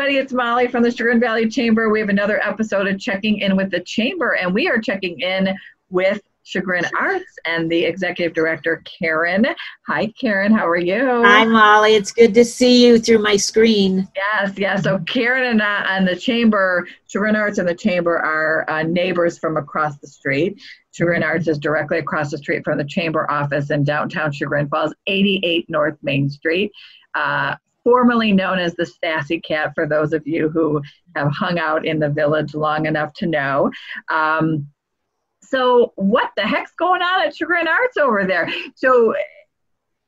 everybody. It's Molly from the Chagrin Valley Chamber. We have another episode of Checking In with the Chamber, and we are checking in with Chagrin Arts and the Executive Director, Karen. Hi, Karen. How are you? Hi, Molly. It's good to see you through my screen. Yes. So Karen and the Chamber, Chagrin Arts and the Chamber are neighbors from across the street. Chagrin Arts is directly across the street from the Chamber office in downtown Chagrin Falls, 88 North Main Street. Formerly known as the Sassy Cat, for those of you who have hung out in the village long enough to know. So what the heck's going on at Chagrin Arts over there? So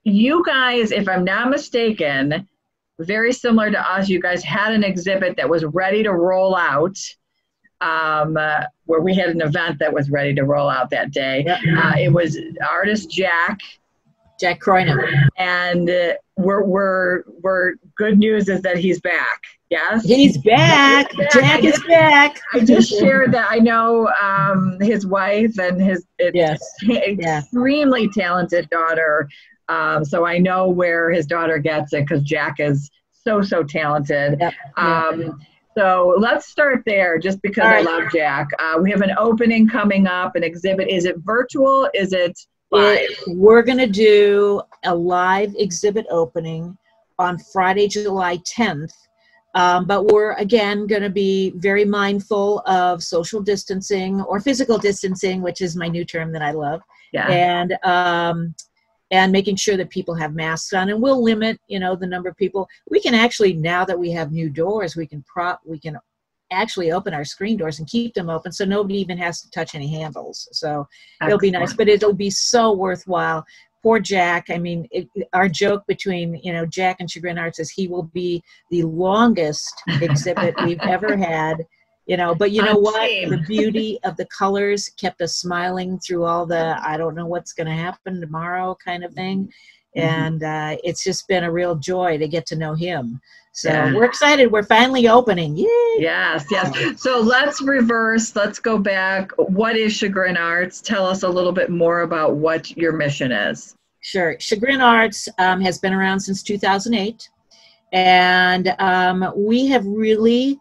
you guys, if I'm not mistaken, very similar to us, you guys had an exhibit that was ready to roll out, where we had an event that was ready to roll out that day. Yep. It was artist Jack Croyner. And we're good news is that he's back. Yes, he's back. Jack is back. I just shared that. I know his wife and his extremely talented daughter. So I know where his daughter gets it because Jack is so talented. Yep. So let's start there, just because I love Jack. We have an opening coming up, an exhibit. Is it virtual? Is it live? We're going to do a live exhibit opening on Friday, July 10th. But we're, again, going to be very mindful of social distancing or physical distancing, which is my new term that I love. Yeah. And making sure that people have masks on. And we'll limit, the number of people. We can actually, now that we have new doors, we can actually open our screen doors and keep them open so nobody even has to touch any handles. So it'll be nice, but it'll be so worthwhile. Poor Jack. I mean, our joke between, Jack and Chagrin Arts is he will be the longest exhibit we've ever had, but you know what? The beauty of the colors kept us smiling through all the, I don't know what's going to happen tomorrow kind of thing. And it's just been a real joy to get to know him. So we're excited. We're finally opening. Yay! Yes. So let's reverse. Let's go back. What is Chagrin Arts? Tell us a little bit more about what your mission is. Sure. Chagrin Arts has been around since 2008. And we have really,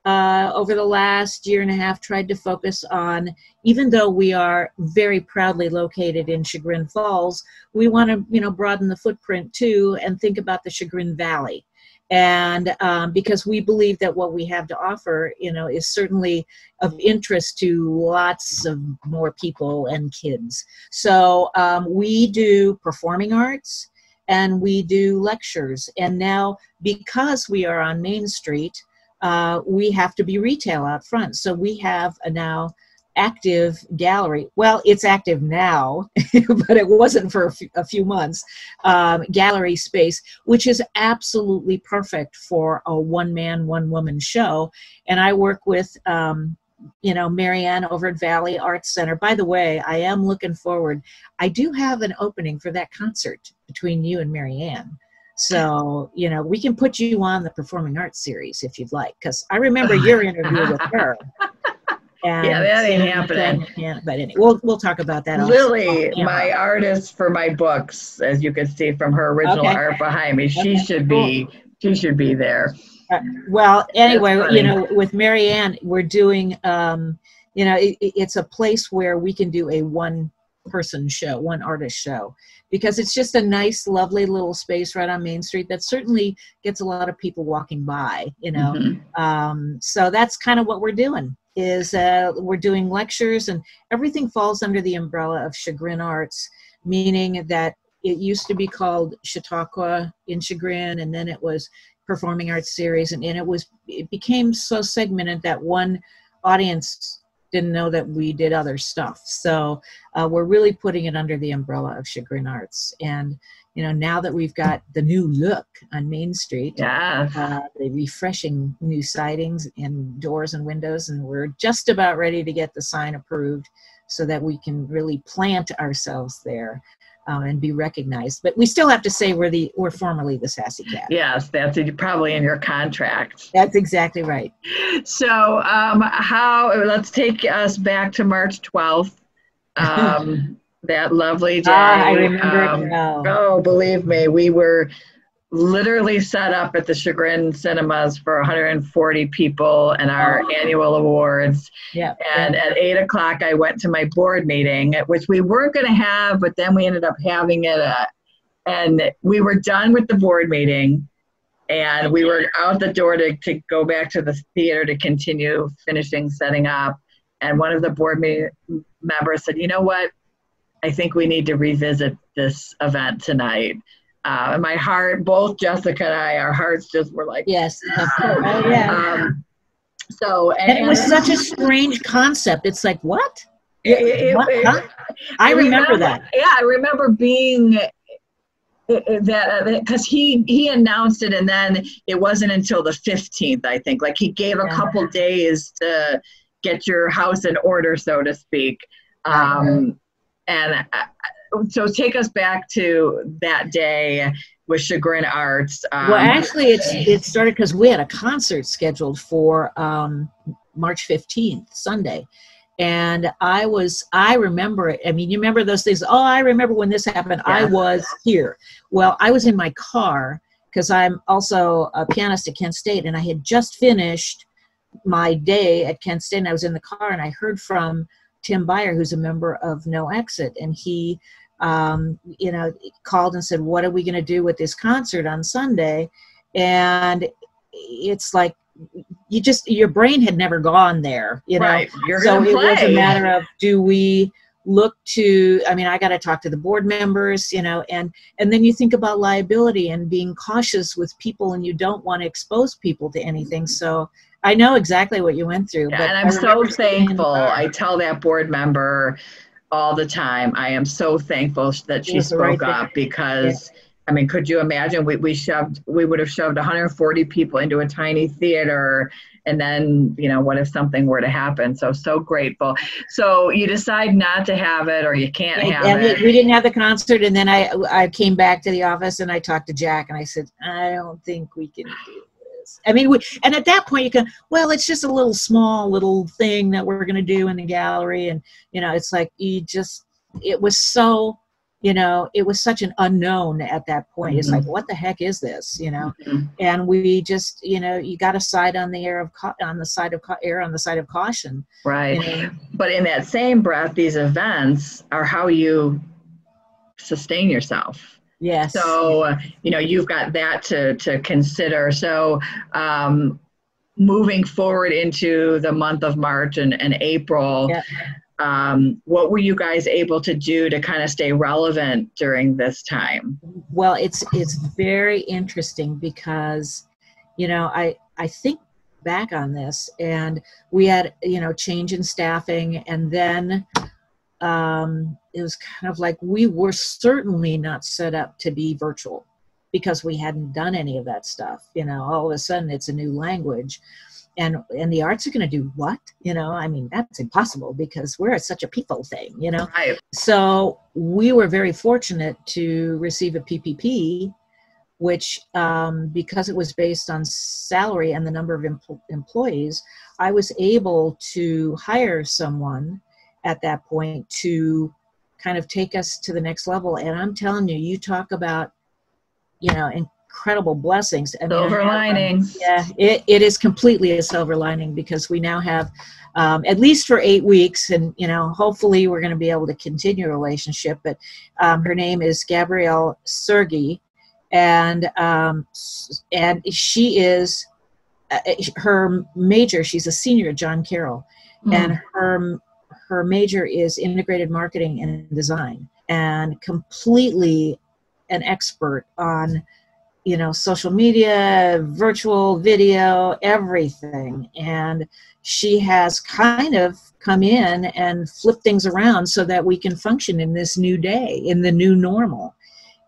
over the last year and a half, tried to focus on, even though we are very proudly located in Chagrin Falls, we want to, broaden the footprint too and think about the Chagrin Valley. And because we believe that what we have to offer, is certainly of interest to lots of more people and kids. So we do performing arts and we do lectures. And now, because we are on Main Street, we have to be retail out front. So we have a now active gallery. Well, it's active now, but it wasn't for a few months. Gallery space, which is absolutely perfect for a one-man, one-woman show. And I work with, Marianne over at Valley Arts Center. By the way, I am looking forward. I do have an opening for that concert between you and Marianne. So, we can put you on the Performing Arts series if you'd like, because I remember your interview with her. And that ain't happening. But anyway, we'll talk about that. Lily, my artist for my books, as you can see from her original art behind me, she should be there. Well, anyway, with Marianne, we're doing, it's a place where we can do a one-person show, one artist show, because it's just a nice, lovely little space right on Main Street that certainly gets a lot of people walking by, So that's kind of what we're doing. We're doing lectures, and everything falls under the umbrella of Chagrin Arts, meaning that it used to be called Chautauqua in Chagrin, and then it was Performing Arts Series, and it became so segmented that one audience didn't know that we did other stuff. So we're really putting it under the umbrella of Chagrin Arts. And now that we've got the new look on Main Street, the refreshing new sidings and doors and windows, and we're just about ready to get the sign approved so that we can really plant ourselves there and be recognized. But we still have to say we're formerly the Sassy Cat. Yes, that's probably in your contract. That's exactly right. So let's take us back to March 12th. That lovely day. I remember it now. Oh, believe me, we were literally set up at the Chagrin Cinemas for 140 people and our annual awards. Yeah. And at 8 o'clock, I went to my board meeting, which we weren't going to have, but then we ended up having it. And we were done with the board meeting, and we were out the door to go back to the theater to continue finishing setting up. And one of the board members said, you know what? I think we need to revisit this event tonight. And my heart, both Jessica and I, our hearts just were like, yes. Oh, yeah. And it was such a strange concept. It's like, what? I remember that. Yeah, I remember being that because he announced it, and then it wasn't until the 15th, I think. Like, he gave a couple days to get your house in order, so to speak. So take us back to that day with Chagrin Arts. Well, actually, it started because we had a concert scheduled for March 15th, Sunday. And I remember it. I mean, you remember those things? Oh, I remember when this happened. Yeah. I was here. Well, I was in my car because I'm also a pianist at Kent State, and I had just finished my day at Kent State, and I was in the car, and I heard from Tim Beyer, who's a member of No Exit, and he called and said, what are we going to do with this concert on Sunday? And it's like, your brain had never gone there, Right. So it was a matter of, do we look to, I got to talk to the board members, and then you think about liability and being cautious with people, and you don't want to expose people to anything. So I know exactly what you went through. Yeah, but and I'm so thankful. I tell that board member all the time, I am so thankful that she spoke up, because could you imagine we would have shoved 140 people into a tiny theater, and then, what if something were to happen? So grateful. So you decide not to have it, or you can't have it. We didn't have the concert, and then I came back to the office and I talked to Jack, and I said, I don't think we can do this. And at that point you can, well, it's just a small little thing that we're going to do in the gallery. And, it's like, it was so, it was such an unknown at that point. Mm-hmm. It's like, what the heck is this, Mm-hmm. And we just, you got to side on the on the side of caution. Right. But in that same breath, these events are how you sustain yourself. Yes. So, you've got that to consider. So, moving forward into the month of March and April, what were you guys able to do to kind of stay relevant during this time? Well, it's very interesting because, I think back on this, and we had, change in staffing, and then it was kind of like we were certainly not set up to be virtual because we hadn't done any of that stuff. All of a sudden it's a new language, and the arts are going to do what? That's impossible because we're such a people thing, Right. So we were very fortunate to receive a PPP, which because it was based on salary and the number of employees, I was able to hire someone at that point to kind of take us to the next level. And I'm telling you, you talk about, incredible blessings. Silver linings. Yeah, it is completely a silver lining, because we now have, at least for 8 weeks, and, hopefully we're going to be able to continue a relationship, but her name is Gabrielle Sergi, and she is, her major, she's a senior at John Carroll, and her major is integrated marketing and design, and completely an expert on, social media, virtual video, everything. And she has kind of come in and flipped things around so that we can function in this new day, in the new normal.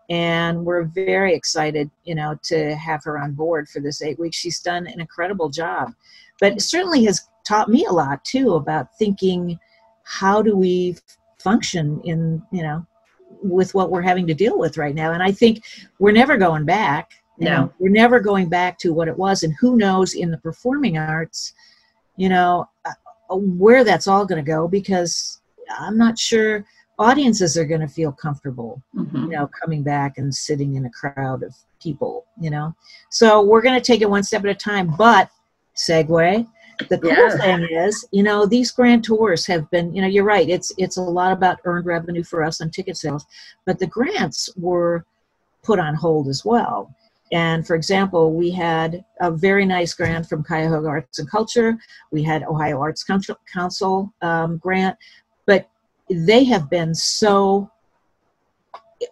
And we're very excited, to have her on board for this 8 weeks. She's done an incredible job, but it certainly has taught me a lot too about thinking, how do we function in, with what we're having to deal with right now? And I think we're never going back. No. We're never going back to what it was. And who knows in the performing arts, where that's all going to go, because I'm not sure audiences are going to feel comfortable, you know, coming back and sitting in a crowd of people, you know. So we're going to take it one step at a time. But segue, the cool thing is, you know, these grand tours have been, you know, you're right, it's a lot about earned revenue for us on ticket sales, but the grants were put on hold as well. And for example, we had a very nice grant from Cuyahoga Arts and Culture. We had Ohio Arts Council grant, but they have been so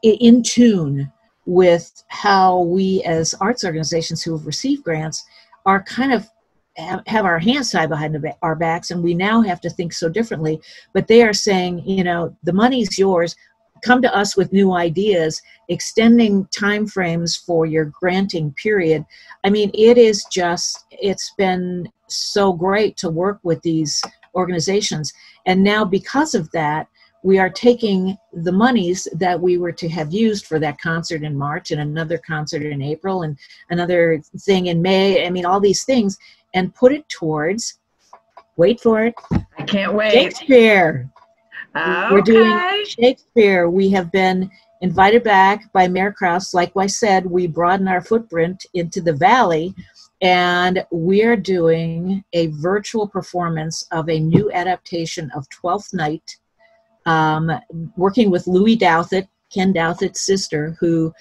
in tune with how we as arts organizations who have received grants are kind of have our hands tied behind our backs, and we now have to think so differently. But they are saying, you know, the money's yours. Come to us with new ideas, extending timeframes for your granting period. I mean, it's been so great to work with these organizations. And now because of that, we are taking the monies that we were to have used for that concert in March and another concert in April and another thing in May, I mean, all these things, and put it towards, wait for it. I can't wait. Shakespeare. Okay. We're doing Shakespeare. We have been invited back by Mayor Krause. Like I said, we broaden our footprint into the Valley, and we're doing a virtual performance of a new adaptation of Twelfth Night, working with Louis Douthit, Ken Douthit's sister, who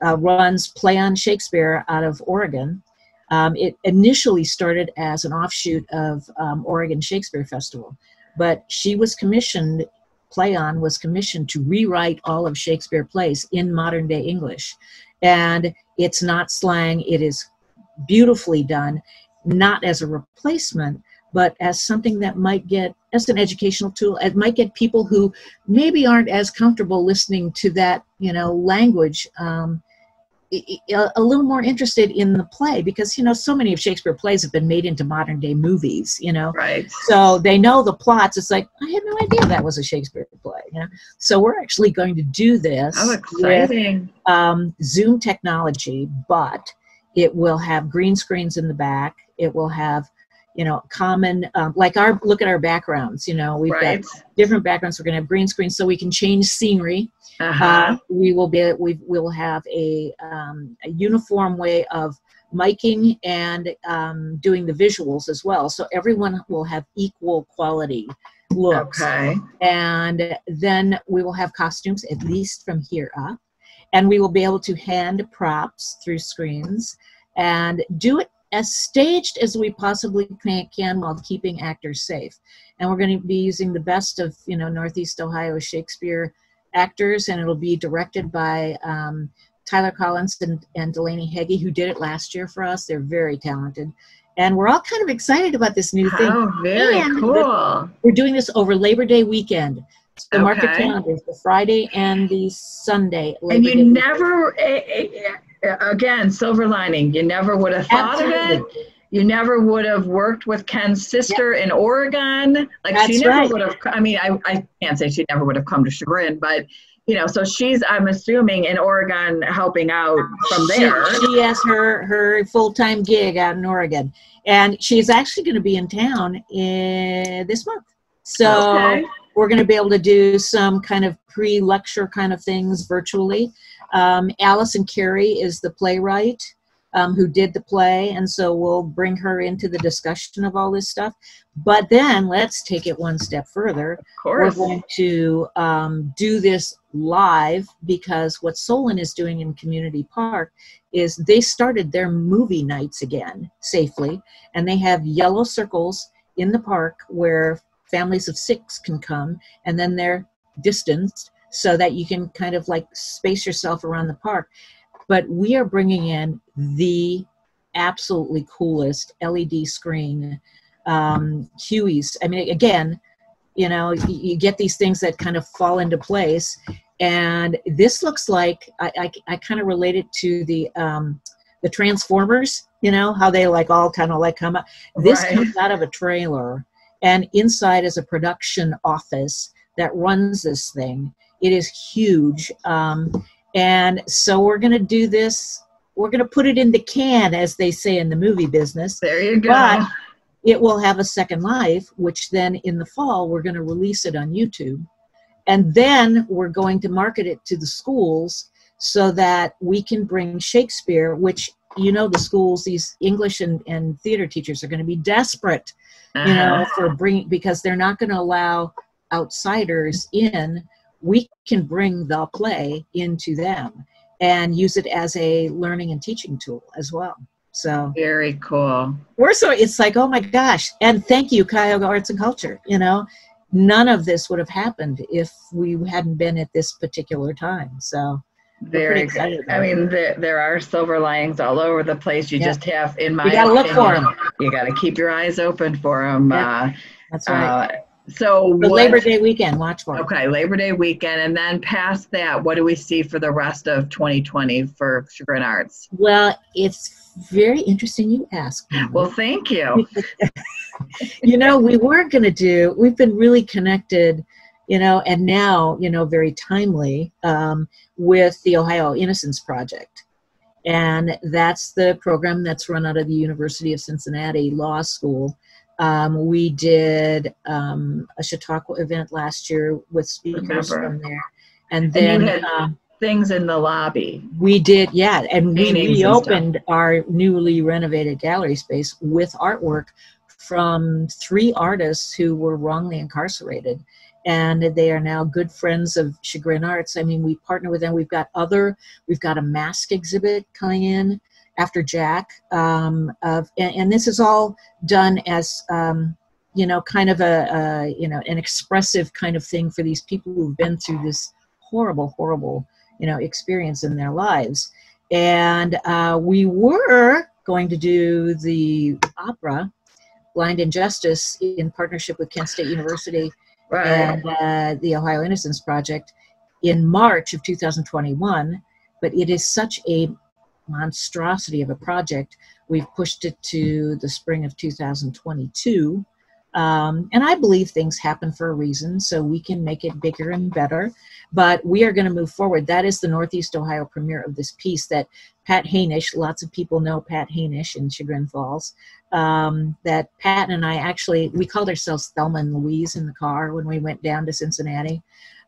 runs Play on Shakespeare out of Oregon. It initially started as an offshoot of Oregon Shakespeare Festival, but she was commissioned, Play On was commissioned to rewrite all of Shakespeare plays in modern day English. And it's not slang, it is beautifully done, not as a replacement, but as something that might get, as an educational tool, it might get people who maybe aren't as comfortable listening to that, you know, language, a little more interested in the play, because, you know, so many of Shakespeare plays have been made into modern day movies, you know. Right. So they know the plots. It's like, I had no idea that was a Shakespeare play, you know. So we're actually going to do this exciting. With Zoom technology, but it will have green screens in the back. It will have, you know, common, like look at our backgrounds, you know, we've got different backgrounds. We're going to have green screens so we can change scenery. We will have a uniform way of miking and doing the visuals as well. So everyone will have equal quality looks. Okay. And then we will have costumes, at least from here up. And we will be able to hand props through screens and do it as staged as we possibly can while keeping actors safe. And we're going to be using the best of, you know, Northeast Ohio Shakespeare actors, and it'll be directed by Tyler Collins and Delaney Heggie, who did it last year for us. They're very talented. And we're all kind of excited about this new thing. Oh, very cool. We're doing this over Labor Day weekend. So mark your calendars, the Friday and the Sunday. And you never, again, silver lining, you never would have thought of it. You never would have worked with Ken's sister in Oregon. Like, she never would have, I mean, I can't say she never would have come to Chagrin, but, you know, so she's, I'm assuming, in Oregon helping out from there. She has her full-time gig out in Oregon. And she's actually going to be in town this month. So we're going to be able to do some kind of pre-lecture kind of things virtually. Allison Carey is the playwright who did the play, and so we'll bring her into the discussion of all this stuff. But then let's take it one step further. Of course. We're going to do this live, because what Solon is doing in Community Park is they started their movie nights again safely, and they have yellow circles in the park where families of 6 can come, and then they're distanced so that you can kind of like space yourself around the park. But we are bringing in the absolutely coolest LED screen, Hueys. I mean, again, you know, you get these things that kind of fall into place. And this looks like, I kind of relate it to the Transformers, you know, how they like all kind of like come up. This comes out of a trailer, and inside is a production office that runs this thing. It is huge. And so we're going to do this. We're going to put it in the can, as they say in the movie business. There you go. But it will have a second life, which then in the fall, we're going to release it on YouTube. And then we're going to market it to the schools so that we can bring Shakespeare, which, you know, the schools, these English and theater teachers are going to be desperate, you know, for because they're not going to allow outsiders in. We can bring the play into them and use it as a learning and teaching tool as well. So very cool. It's like, oh my gosh. And thank you, Cuyahoga Arts and Culture. You know, none of this would have happened if we hadn't been at this particular time. So very excited. I mean, there are silver linings all over the place. You just have, in my opinion, you got to look for them. You got to keep your eyes open for them. That's right. So Labor Day weekend, watch for it. Okay, Labor Day weekend. And then past that, what do we see for the rest of 2020 for Chagrin Arts? Well, it's very interesting you ask. Well, thank you. You know, we've been really connected, you know, and now, you know, very timely with the Ohio Innocence Project. And that's the program that's run out of the University of Cincinnati Law School. We did a Chautauqua event last year with speakers from there. And then you had things in the lobby. We did, yeah. And we reopened our newly renovated gallery space with artwork from 3 artists who were wrongly incarcerated. And they are now good friends of Chagrin Arts. I mean, we partner with them. We've got a mask exhibit coming in after Jack, and this is all done as, you know, kind of you know, an expressive kind of thing for these people who've been through this horrible, horrible, you know, experience in their lives. And we were going to do the opera, Blind Injustice, in partnership with Kent State University and the Ohio Innocence Project in March of 2021, but it is such a monstrosity of a project. We've pushed it to the spring of 2022. And I believe things happen for a reason, so we can make it bigger and better. But we are going to move forward. That is the Northeast Ohio premiere of this piece that Pat Hainish, lots of people know Pat Hainish in Chagrin Falls, that Pat and I actually, we called ourselves Thelma and Louise in the car when we went down to Cincinnati.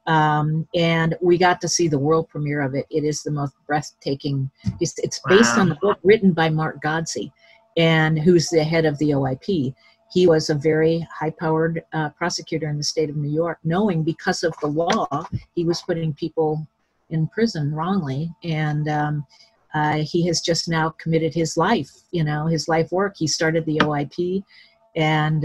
And we got to see the world premiere of it. It is the most breathtaking. It's based on the book written by Mark Godsey, and who's the head of the OIP. He was a very high-powered prosecutor in the state of New York, knowing because of the law he was putting people in prison wrongly, and he has just now committed his life, you know, his life work. He started the OIP. And,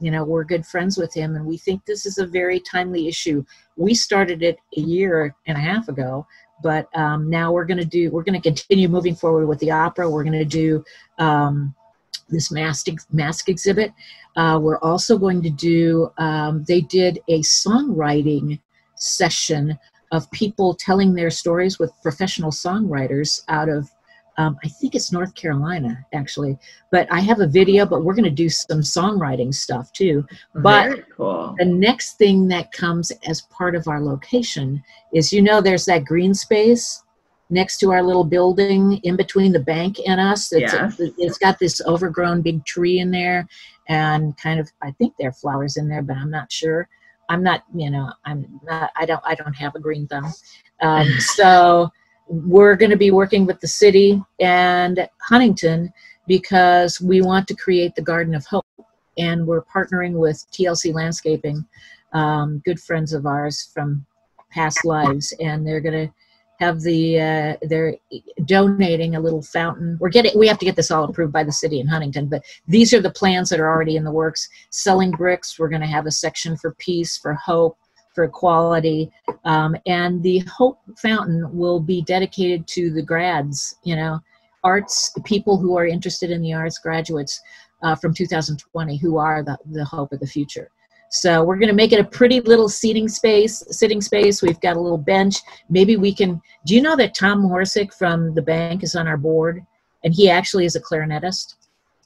you know, we're good friends with him, and we think this is a very timely issue. We started it a year and a half ago, but now we're going to continue moving forward with the opera. We're going to do this mask exhibit. We're also going to do, they did a songwriting session of people telling their stories with professional songwriters out of, I think it's North Carolina, actually. But I have a video, but we're going to do some songwriting stuff, too. But very cool. The next thing that comes as part of our location is, you know, there's that green space next to our little building in between the bank and us. It's got this overgrown big tree in there, and kind of, I think there are flowers in there, but I'm not sure. I don't have a green thumb. So we're going to be working with the city and Huntington because we want to create the Garden of Hope, and we're partnering with TLC Landscaping, good friends of ours from past lives, and they're going to have they're donating a little fountain. We have to get this all approved by the city in Huntington, but these are the plans that are already in the works. Selling bricks, we're going to have a section for peace, for hope, for equality, and the Hope Fountain will be dedicated to the grads, you know, arts, people who are interested in the arts, graduates from 2020 who are the hope of the future. So we're going to make it a pretty little sitting space. We've got a little bench. Maybe we can, do you know that Tom Horsick from the bank is on our board? And he actually is a clarinetist.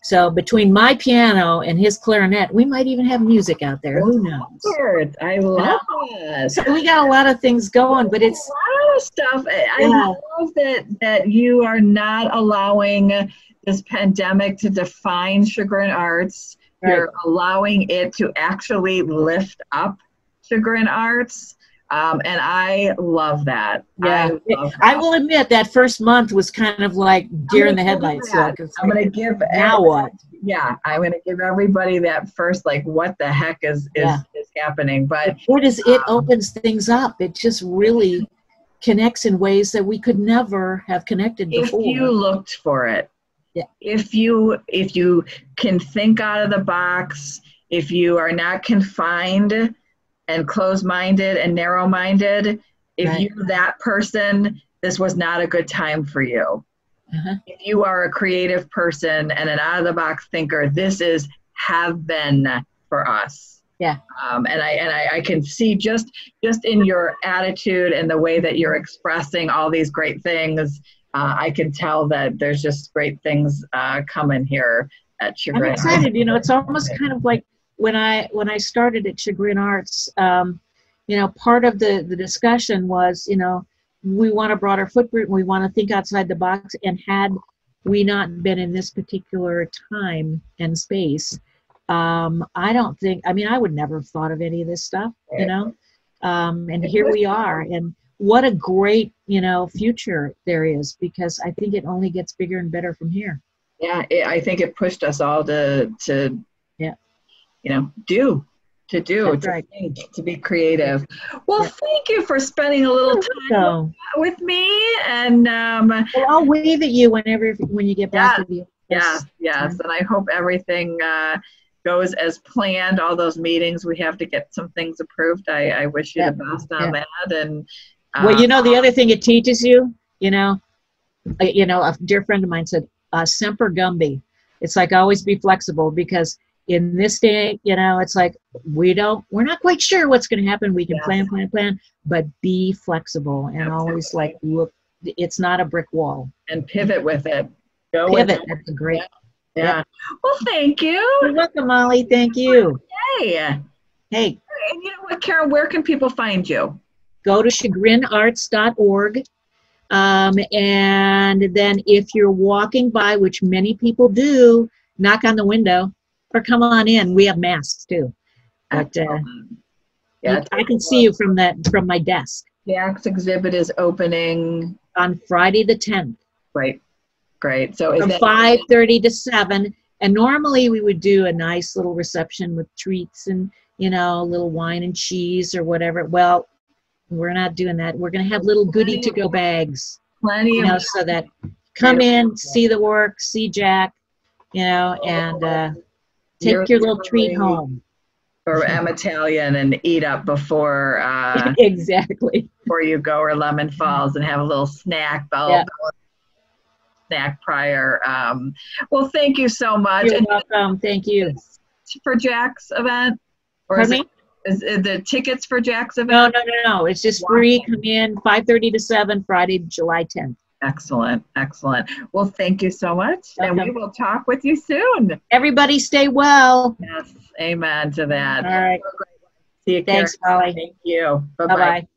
So between my piano and his clarinet, we might even have music out there. Who knows? I love it. So we got a lot of things going, but it's a lot of stuff. I love that you are not allowing this pandemic to define Chagrin Arts. Right. You're allowing it to actually lift up Chagrin Arts. And I love that. Yeah, I will admit that first month was kind of like deer in the headlights. Like, I'm going to give now what? Yeah, I'm going to give everybody that first, like, what the heck is happening? But what is it opens things up. It just really connects in ways that we could never have connected before. If you looked for it, if you can think out of the box, if you are not confined and closed-minded and narrow-minded, if you're that person, this was not a good time for you. If you are a creative person and an out-of-the-box thinker, this is heaven for us. Yeah. And I can see just in your attitude and the way that you're expressing all these great things, I can tell that there's just great things coming here at Chagrin. I'm excited. You know, it's almost kind of like when I started at Chagrin Arts, you know, part of the discussion was, you know, we want a broader footprint. We want to think outside the box. And had we not been in this particular time and space, I don't think, I mean, I would never have thought of any of this stuff, you know, and here we are. And what a great, you know, future there is, because I think it only gets bigger and better from here. Yeah, I think it pushed us all to you know, to be creative. Well, thank you for spending a little time with me. And well, I'll wave at you when you get back with you. Yes. And I hope everything goes as planned. All those meetings, we have to get some things approved. I wish you the best on that. And well, you know, the other thing it teaches you, you know, a dear friend of mine said, semper gumby. It's like always be flexible, because in this day, you know, it's like we're not quite sure what's going to happen. We can plan, but be flexible and always like look. It's not a brick wall. And pivot with it. Pivot. That's great. Yeah. Well, thank you. You're welcome, Molly. Thank you. Hey. And you know what, Karen? Where can people find you? Go to chagrinarts.org. And then if you're walking by, which many people do, knock on the window or come on in. We have masks too. But I can see you from my desk. Jack's exhibit is opening on Friday the 10th. Right. Great. So from 5:30 to 7. And normally we would do a nice little reception with treats and, you know, a little wine and cheese or whatever. Well, we're not doing that. We're going to have little goodie to go bags. Plenty, you know, so that come in, see the work, see Jack, you know, and take your little treat home. Or Italian and eat up before exactly before you go, or Lemon Falls, and have a little snack snack prior. Well, thank you so much. You're welcome. Thank you. For Jack's event? Or Pardon me? Is the tickets for Jack's event? No. It's just free. Come in 5:30 to 7, Friday, July 10th. Excellent. Well, thank you so much. And we will talk with you soon. Everybody stay well. Yes. Amen to that. All right. See you, Karen. Thanks, Molly. Thank you. Bye-bye.